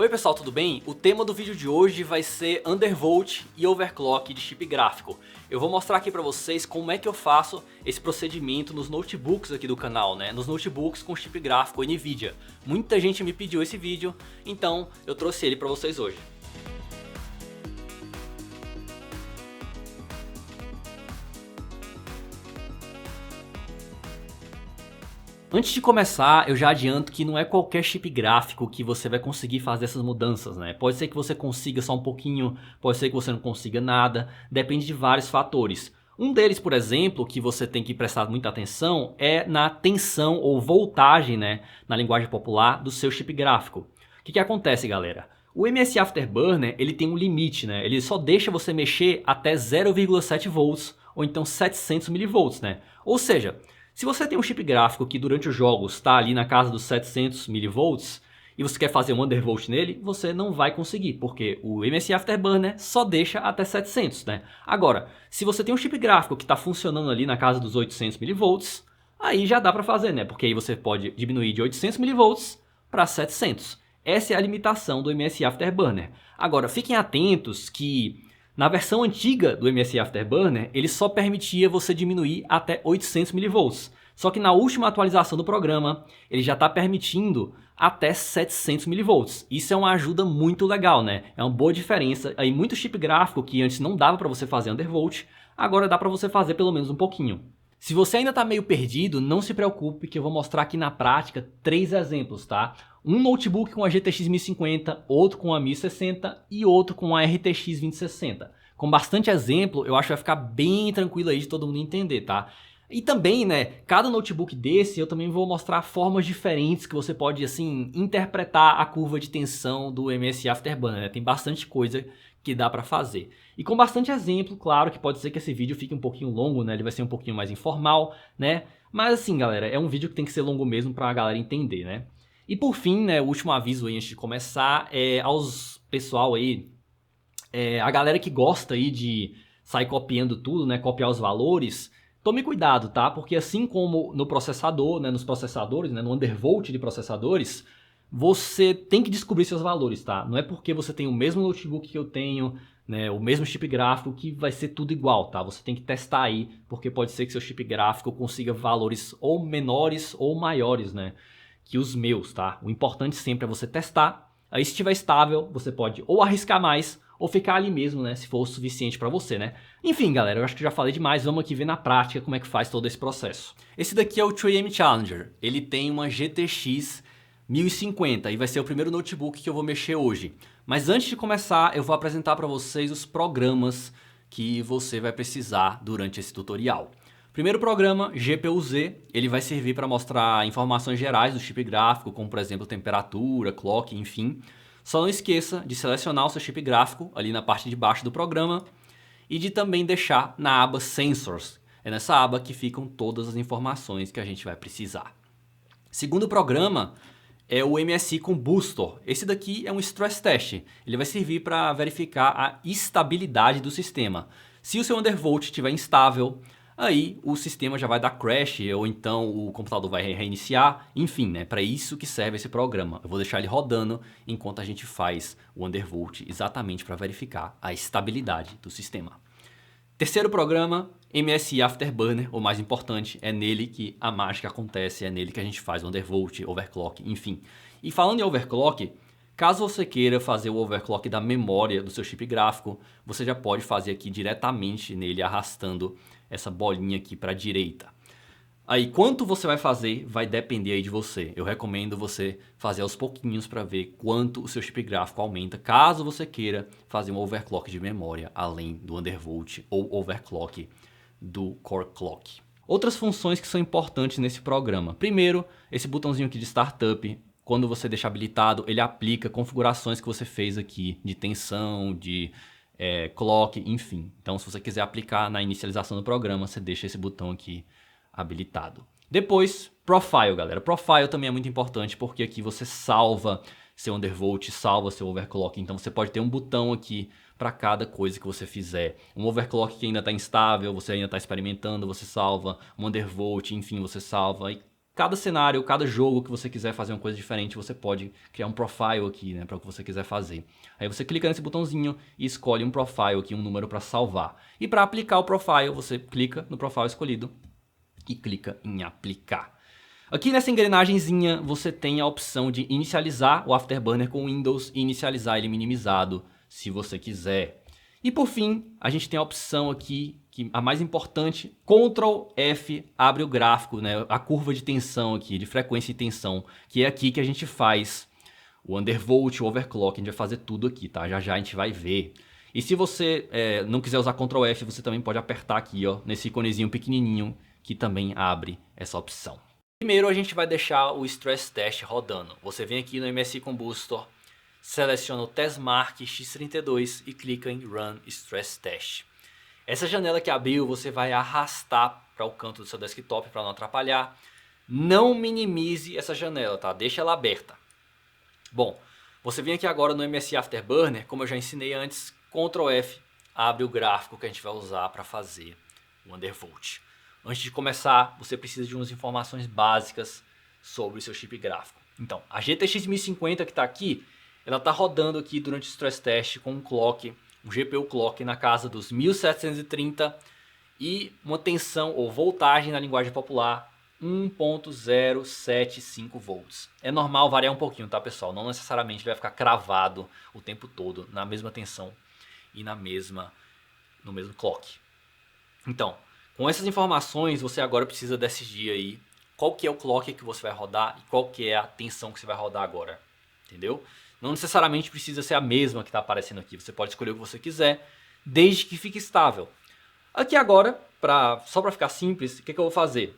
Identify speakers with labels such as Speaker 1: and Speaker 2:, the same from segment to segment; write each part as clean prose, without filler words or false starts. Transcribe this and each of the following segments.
Speaker 1: Oi pessoal, tudo bem? O tema do vídeo de hoje vai ser undervolt e overclock de chip gráfico. Eu vou mostrar aqui pra vocês como é que eu faço esse procedimento nos notebooks aqui do canal, né? Nos notebooks com chip gráfico NVIDIA. Muita gente me pediu esse vídeo, então eu trouxe ele pra vocês hoje. Antes de começar, eu já adianto que não é qualquer chip gráfico que você vai conseguir fazer essas mudanças, né? Pode ser que você consiga só um pouquinho, pode ser que você não consiga nada, depende de vários fatores. Um deles, por exemplo, que você tem que prestar muita atenção é na tensão ou voltagem, né, na linguagem popular, do seu chip gráfico. O que acontece, galera? O MSI Afterburner, ele tem um limite, né? Ele só deixa você mexer até 0,7 volts ou então 700 milivolts, né? Ou seja, se você tem um chip gráfico que durante os jogos está ali na casa dos 700 milivolts e você quer fazer um undervolt nele, você não vai conseguir, porque o MSI Afterburner só deixa até 700, né? Agora, se você tem um chip gráfico que está funcionando ali na casa dos 800 milivolts, aí já dá para fazer, né? Porque aí você pode diminuir de 800 milivolts para 700. Essa é a limitação do MSI Afterburner. Agora, fiquem atentos que na versão antiga do MSI Afterburner, ele só permitia você diminuir até 800 milivolts. Só que na última atualização do programa, ele já está permitindo até 700 milivolts. Isso é uma ajuda muito legal, né? É uma boa diferença. Aí muito chip gráfico que antes não dava para você fazer undervolt, agora dá para você fazer pelo menos um pouquinho. Se você ainda está meio perdido, não se preocupe que eu vou mostrar aqui na prática 3 exemplos, tá? Um notebook com a GTX 1050, outro com a 1060 e outro com a RTX 2060. Com bastante exemplo, eu acho que vai ficar bem tranquilo aí de todo mundo entender, tá? E também, né, cada notebook desse eu também vou mostrar formas diferentes que você pode, assim, interpretar a curva de tensão do MSI Afterburner, né? Tem bastante coisa que dá pra fazer. E com bastante exemplo, claro que pode ser que esse vídeo fique um pouquinho longo, né? Ele vai ser um pouquinho mais informal, né? Mas assim, galera, é um vídeo que tem que ser longo mesmo pra galera entender, né? E por fim, né, o último aviso aí antes de começar é aos pessoal aí, a galera que gosta aí de sair copiando tudo, né, copiar os valores, tome cuidado, tá? Porque assim como no processador, né, nos processadores, né, no undervolt de processadores, você tem que descobrir seus valores, tá? Não é porque você tem o mesmo notebook que eu tenho, né, o mesmo chip gráfico que vai ser tudo igual, tá? Você tem que testar aí, porque pode ser que seu chip gráfico consiga valores ou menores ou maiores, né, que os meus, tá? O importante sempre é você testar. Aí se estiver estável, você pode ou arriscar mais ou ficar ali mesmo, né, se for o suficiente para você, né? Enfim, galera, eu acho que já falei demais, vamos aqui ver na prática como é que faz todo esse processo. Esse daqui é o 3M Challenger. Ele tem uma GTX 1050 e vai ser o primeiro notebook que eu vou mexer hoje. Mas antes de começar, eu vou apresentar para vocês os programas que você vai precisar durante esse tutorial. Primeiro programa, GPU-Z, ele vai servir para mostrar informações gerais do chip gráfico, como por exemplo temperatura, clock, enfim. Só não esqueça de selecionar o seu chip gráfico ali na parte de baixo do programa e de também deixar na aba Sensors. É nessa aba que ficam todas as informações que a gente vai precisar. Segundo programa é o MSI Combustor. Esse daqui é um stress test. Ele vai servir para verificar a estabilidade do sistema. Se o seu undervolt estiver instável, aí o sistema já vai dar crash ou então o computador vai reiniciar, enfim, né? Para isso que serve esse programa. Eu vou deixar ele rodando enquanto a gente faz o undervolt exatamente para verificar a estabilidade do sistema. Terceiro programa, MSI Afterburner, o mais importante, é nele que a mágica acontece, é nele que a gente faz o undervolt, overclock, enfim. E falando em overclock, caso você queira fazer o overclock da memória do seu chip gráfico, você já pode fazer aqui diretamente nele, arrastando essa bolinha aqui para a direita. Aí quanto você vai fazer vai depender aí de você. Eu recomendo você fazer aos pouquinhos para ver quanto o seu chip gráfico aumenta, caso você queira fazer um overclock de memória além do undervolt ou overclock do core clock. Outras funções que são importantes nesse programa. Primeiro, esse botãozinho aqui de Startup. Quando você deixa habilitado, ele aplica configurações que você fez aqui de tensão, de clock, enfim. Então, se você quiser aplicar na inicialização do programa, você deixa esse botão aqui habilitado. Depois, Profile, galera. Profile também é muito importante porque aqui você salva seu undervolt, salva seu overclock. Então, você pode ter um botão aqui para cada coisa que você fizer. Um overclock que ainda está instável, você ainda está experimentando, você salva. Um undervolt, enfim, você salva. E Cada cenário, cada jogo que você quiser fazer uma coisa diferente, você pode criar um profile aqui, né, para o que você quiser fazer. Aí você clica nesse botãozinho e escolhe um profile aqui, um número para salvar. E para aplicar o profile, você clica no profile escolhido e clica em aplicar. Aqui nessa engrenagemzinha você tem a opção de inicializar o Afterburner com Windows e inicializar ele minimizado, se você quiser. E por fim, a gente tem a opção aqui, que a mais importante, Ctrl F abre o gráfico, né, a curva de tensão aqui, de frequência e tensão, que é aqui que a gente faz o undervolt, o overclock, a gente vai fazer tudo aqui, tá? Já já a gente vai ver. E se você não quiser usar Ctrl F, você também pode apertar aqui, ó, nesse iconezinho pequenininho, que também abre essa opção. Primeiro a gente vai deixar o Stress Test rodando. Você vem aqui no MSI Combustor, seleciona o Testmark X32 e clica em Run Stress Test. Essa janela que abriu você vai arrastar para o canto do seu desktop para não atrapalhar. Não minimize essa janela, tá? Deixa ela aberta. Bom, você vem aqui agora no MSI Afterburner, como eu já ensinei antes, Ctrl F abre o gráfico que a gente vai usar para fazer o undervolt. Antes de começar, você precisa de umas informações básicas sobre o seu chip gráfico. Então, a GTX 1050 que está aqui, ela está rodando aqui durante o stress test com um clock, um GPU clock na casa dos 1730 e uma tensão ou voltagem na linguagem popular 1.075 volts. É normal variar um pouquinho, tá pessoal? Não necessariamente ele vai ficar cravado o tempo todo na mesma tensão e no mesmo clock. Então, com essas informações, você agora precisa decidir aí qual que é o clock que você vai rodar e qual que é a tensão que você vai rodar agora, entendeu? Não necessariamente precisa ser a mesma que está aparecendo aqui, você pode escolher o que você quiser, desde que fique estável. Aqui agora, só para ficar simples, o que eu vou fazer?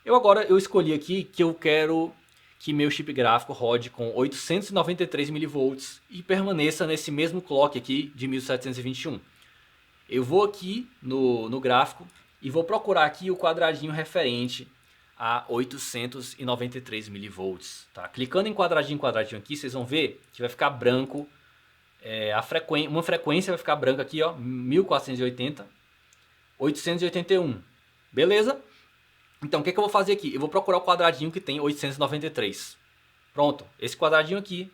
Speaker 1: Eu escolhi aqui que eu quero que meu chip gráfico rode com 893 mV e permaneça nesse mesmo clock aqui de 1721. Eu vou aqui no gráfico e vou procurar aqui o quadradinho referente a 893 mV. Tá? Clicando em quadradinho aqui, vocês vão ver que vai ficar branco. Uma frequência vai ficar branca aqui, ó, 1480, 881. Beleza? Então o que eu vou fazer aqui? Eu vou procurar o quadradinho que tem 893. Pronto, esse quadradinho aqui,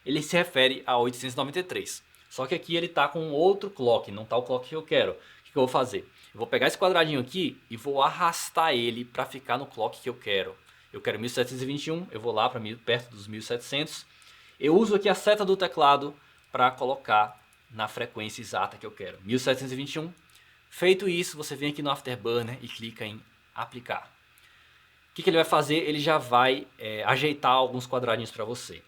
Speaker 1: ele se refere a 893. Só que aqui ele está com outro clock, não está o clock que eu quero. O que eu vou fazer? Eu vou pegar esse quadradinho aqui e vou arrastar ele para ficar no clock que eu quero. Eu quero 1721, eu vou lá para perto dos 1700. Eu uso aqui a seta do teclado para colocar na frequência exata que eu quero. 1721. Feito isso, você vem aqui no Afterburner e clica em aplicar. O que ele vai fazer? Ele já vai ajeitar alguns quadradinhos para você.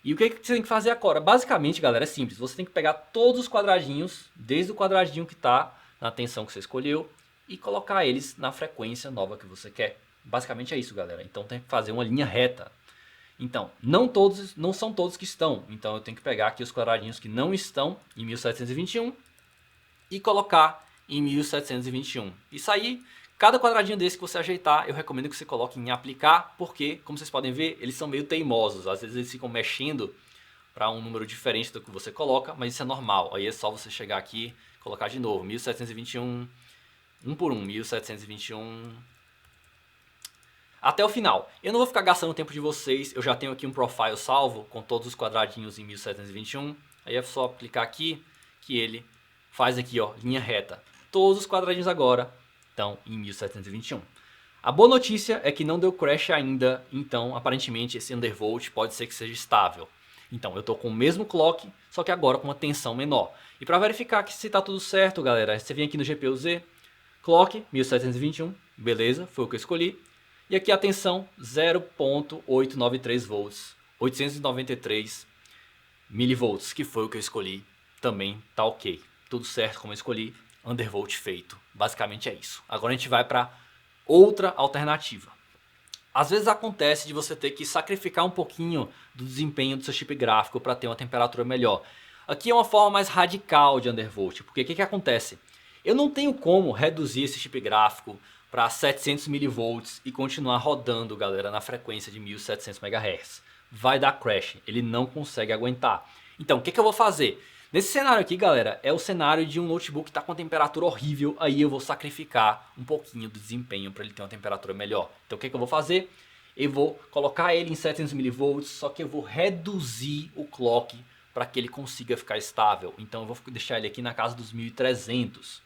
Speaker 1: E o que você tem que fazer agora? Basicamente, galera, é simples. Você tem que pegar todos os quadradinhos, desde o quadradinho que está na tensão que você escolheu, e colocar eles na frequência nova que você quer. Basicamente é isso, galera. Então tem que fazer uma linha reta. Então, não são todos que estão. Então eu tenho que pegar aqui os quadradinhos que não estão em 1721 e colocar em 1721. Isso aí, cada quadradinho desse que você ajeitar, eu recomendo que você coloque em aplicar, porque, como vocês podem ver, eles são meio teimosos. Às vezes eles ficam mexendo para um número diferente do que você coloca, mas isso é normal. Aí é só você chegar aqui, colocar de novo, 1721, um por um, 1721, até o final. Eu não vou ficar gastando o tempo de vocês, eu já tenho aqui um profile salvo com todos os quadradinhos em 1721. Aí é só clicar aqui, que ele faz aqui, ó, linha reta. Todos os quadradinhos agora estão em 1721. A boa notícia é que não deu crash ainda, então aparentemente esse undervolt pode ser que seja estável. Então eu estou com o mesmo clock, só que agora com uma tensão menor. E para verificar que se está tudo certo, galera, você vem aqui no GPU-Z, clock 1721, beleza, foi o que eu escolhi. E aqui a tensão 0.893 volts, 893 milivolts, que foi o que eu escolhi, também tá ok. Tudo certo como eu escolhi, undervolt feito. Basicamente é isso. Agora a gente vai para outra alternativa. Às vezes acontece de você ter que sacrificar um pouquinho do desempenho do seu chip gráfico para ter uma temperatura melhor. Aqui é uma forma mais radical de undervolt, porque o que acontece? Eu não tenho como reduzir esse chip gráfico para 700 mV e continuar rodando, galera, na frequência de 1700 MHz. Vai dar crash, ele não consegue aguentar. Então o que eu vou fazer? Nesse cenário aqui, galera, é o cenário de um notebook que está com temperatura horrível, aí eu vou sacrificar um pouquinho do desempenho para ele ter uma temperatura melhor. Então o que eu vou fazer? Eu vou colocar ele em 700 mV, só que eu vou reduzir o clock para que ele consiga ficar estável. Então eu vou deixar ele aqui na casa dos 1300.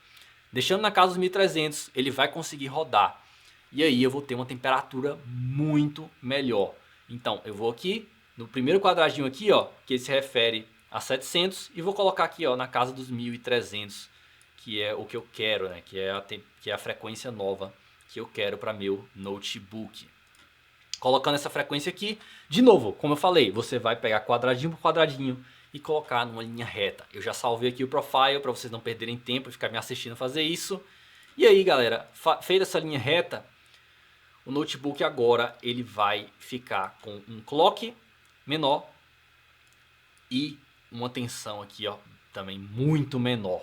Speaker 1: Deixando na casa dos 1300, ele vai conseguir rodar. E aí eu vou ter uma temperatura muito melhor. Então eu vou aqui no primeiro quadradinho aqui, ó, que se refere a 700, e vou colocar aqui, ó, na casa dos 1300, que é o que eu quero, né? Que é a frequência nova que eu quero para meu notebook. Colocando essa frequência aqui, de novo, como eu falei, você vai pegar quadradinho por quadradinho e colocar numa linha reta. Eu já salvei aqui o profile para vocês não perderem tempo e ficar me assistindo fazer isso. E aí, galera, feita essa linha reta, o notebook agora ele vai ficar com um clock menor e uma tensão aqui, ó, também muito menor.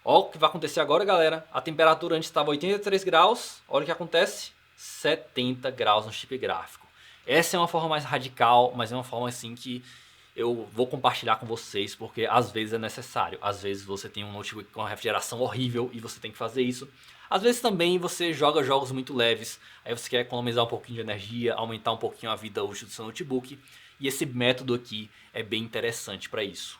Speaker 1: Olha o que vai acontecer agora, galera. A temperatura antes estava 83 graus. Olha o que acontece. 70 graus no chip gráfico. Essa é uma forma mais radical, mas é uma forma assim que eu vou compartilhar com vocês, porque às vezes é necessário. Às vezes você tem um notebook com uma refrigeração horrível e você tem que fazer isso. Às vezes também você joga jogos muito leves, aí você quer economizar um pouquinho de energia, aumentar um pouquinho a vida útil do seu notebook. E esse método aqui é bem interessante para isso.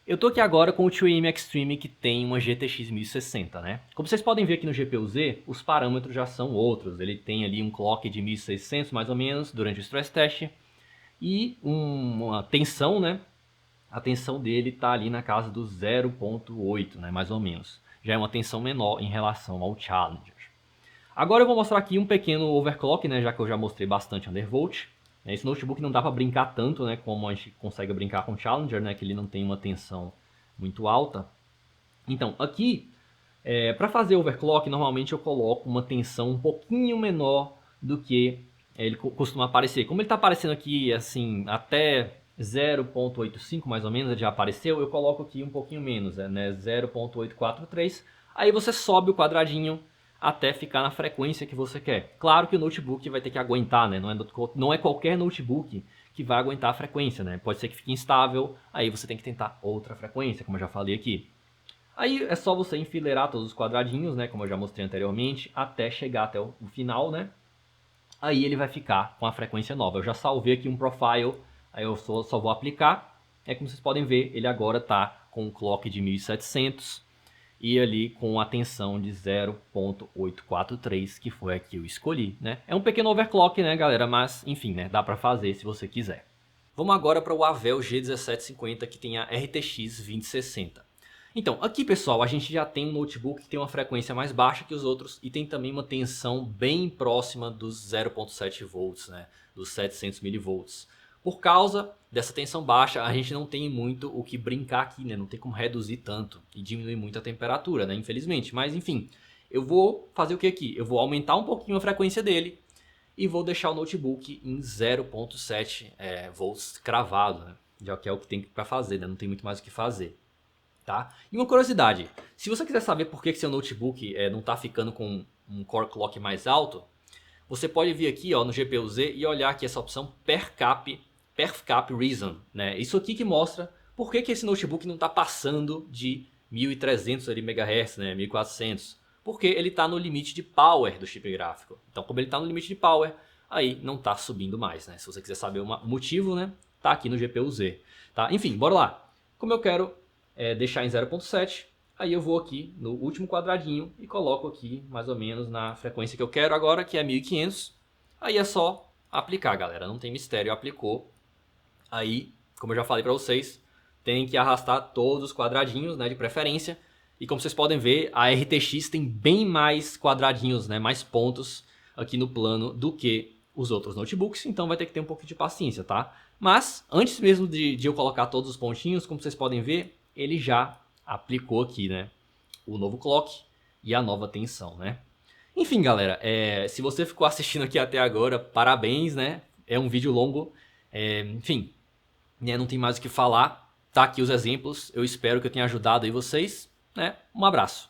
Speaker 1: Eu tô aqui agora com o 2AM Extreme, que tem uma GTX 1060, né? Como vocês podem ver aqui no GPU-Z, os parâmetros já são outros. Ele tem ali um clock de 1600 mais ou menos durante o stress test e uma tensão, né? A tensão dele tá ali na casa do 0.8, né? Mais ou menos. Já é uma tensão menor em relação ao Challenger. Agora eu vou mostrar aqui um pequeno overclock, né? Já que eu já mostrei bastante undervolt. Esse notebook não dá para brincar tanto, né, como a gente consegue brincar com o Challenger, né, que ele não tem uma tensão muito alta. Então, aqui, para fazer overclock, normalmente eu coloco uma tensão um pouquinho menor do que ele costuma aparecer. Como ele está aparecendo aqui, assim, até 0.85 mais ou menos, ele já apareceu, eu coloco aqui um pouquinho menos, né, 0.843. Aí você sobe o quadradinho até ficar na frequência que você quer. Claro que o notebook vai ter que aguentar, né? Não é qualquer notebook que vai aguentar a frequência, né? Pode ser que fique instável, aí você tem que tentar outra frequência, como eu já falei aqui. Aí é só você enfileirar todos os quadradinhos, né? Como eu já mostrei anteriormente, até chegar até o final, né? Aí ele vai ficar com a frequência nova. Eu já salvei aqui um profile, aí eu só vou aplicar. É como vocês podem ver, ele agora está com um clock de 1700 e ali com a tensão de 0.843, que foi a que eu escolhi, né? É um pequeno overclock, né, galera? Mas, enfim, né? Dá para fazer se você quiser. Vamos agora para o Avel G1750, que tem a RTX 2060. Então, aqui, pessoal, a gente já tem um notebook que tem uma frequência mais baixa que os outros e tem também uma tensão bem próxima dos 0.7 volts, né? Dos 700 milivolts. Por causa dessa tensão baixa, a gente não tem muito o que brincar aqui, né? Não tem como reduzir tanto e diminuir muito a temperatura, né? Infelizmente. Mas enfim, eu vou fazer o que aqui? Eu vou aumentar um pouquinho a frequência dele e vou deixar o notebook em 0.7 volts cravado, né? Já que é o que tem para fazer, né? Não tem muito mais o que fazer. Tá? E uma curiosidade, se você quiser saber por que seu notebook não está ficando com um core clock mais alto, você pode vir aqui, ó, no GPU-Z e olhar aqui essa opção PerfCap Reason, né? Isso aqui que mostra por que esse notebook não está passando de 1300 MHz, né? 1400. Porque ele está no limite de power do chip gráfico. Então, como ele está no limite de power, aí não está subindo mais, né? Se você quiser saber o motivo, né? Tá aqui no GPU-Z, tá? Enfim, bora lá. Como eu quero deixar em 0.7, aí eu vou aqui no último quadradinho e coloco aqui mais ou menos na frequência que eu quero agora, que é 1500. Aí é só aplicar, galera, não tem mistério, aplicou. Aí, como eu já falei para vocês, tem que arrastar todos os quadradinhos, né, de preferência. E como vocês podem ver, a RTX tem bem mais quadradinhos, né, mais pontos aqui no plano do que os outros notebooks. Então vai ter que ter um pouco de paciência, tá? Mas antes mesmo de eu colocar todos os pontinhos, como vocês podem ver, ele já aplicou aqui, né, o novo clock e a nova tensão, né? Enfim, galera, se você ficou assistindo aqui até agora, parabéns, né? É um vídeo longo, enfim, né, não tem mais o que falar. Tá aqui os exemplos, eu espero que eu tenha ajudado aí vocês, né? Um abraço.